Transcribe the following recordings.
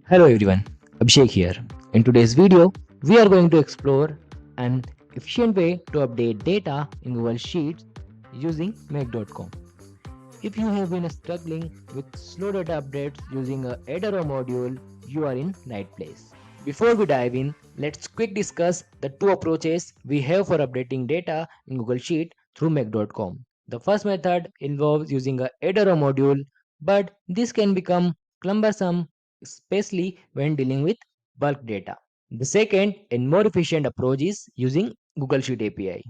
Hello everyone, Abhishek here. In today's video, we are going to explore an efficient way to update data in Google Sheets using Make.com. If you have been struggling with slow data updates using a header or module, you are in right place. Before we dive in, let's quick discuss the two approaches we have for updating data in Google Sheet through Make.com. The first method involves using a header or module, but this can become cumbersome, especially when dealing with bulk data. The second and more efficient approach is using Google Sheet API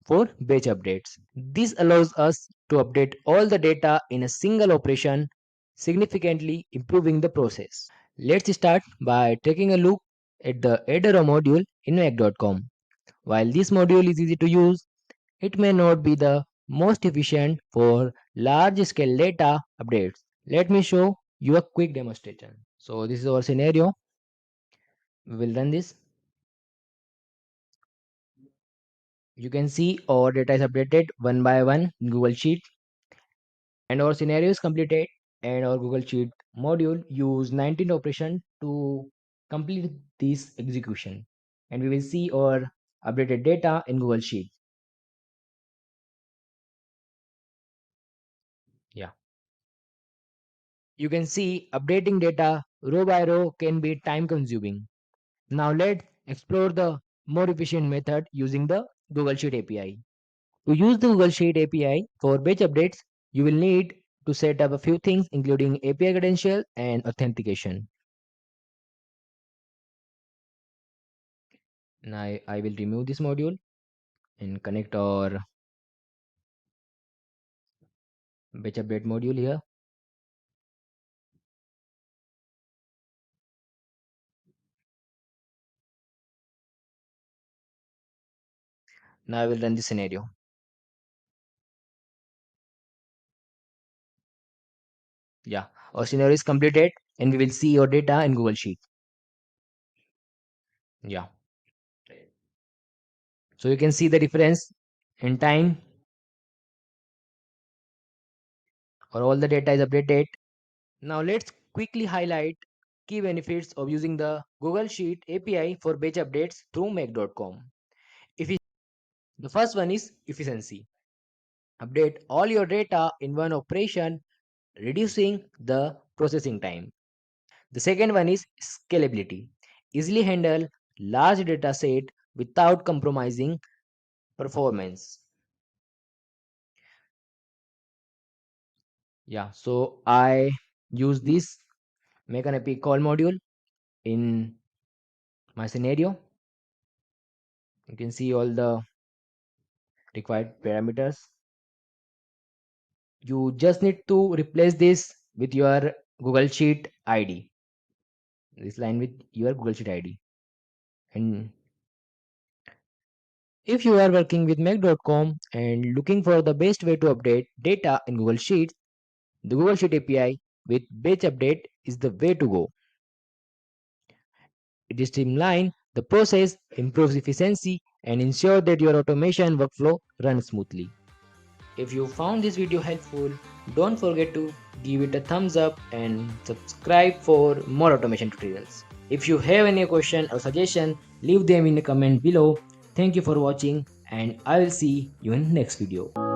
for batch updates. This allows us to update all the data in a single operation, significantly improving the process. Let's start by taking a look at the header module in Mac.com. While this module is easy to use, it may not be the most efficient for large scale data updates. Let me show you a quick demonstration. So this is our scenario. We will run this. You can see our data is updated one by one in Google Sheet and our scenario is completed, and our Google Sheet module use 19 operation to complete this execution, and we will see our updated data in Google Sheet. Yeah, you can see updating data row by row can be time consuming. Now let's explore the more efficient method using the Google Sheet API. To use the Google Sheet API for batch updates, you will need to set up a few things including API credential and authentication. Now I will remove this module and connect our batch update module here. Now I will run this scenario. Yeah, our scenario is completed and we will see your data in Google Sheet. Yeah, so you can see the difference in time or all the data is updated. Now let's quickly highlight key benefits of using the Google Sheet API for batch updates through Make.com. The first one is efficiency. Update all your data in one operation, reducing the processing time. The second one is scalability. Easily handle large data set without compromising performance. Yeah, so I use this make an epic call module in my scenario. You can see all the required parameters. You just need to replace this with your Google Sheet ID. This line with your Google Sheet ID. And if you are working with Mac.com and looking for the best way to update data in Google Sheets, the Google Sheet API with batch update is the way to go. It streamlines the process, improves efficiency, and ensures that your automation workflow runs smoothly. If you found this video helpful, don't forget to give it a thumbs up and subscribe for more automation tutorials. If you have any question or suggestion, leave them in the comment below. Thank you for watching and I will see you in next video.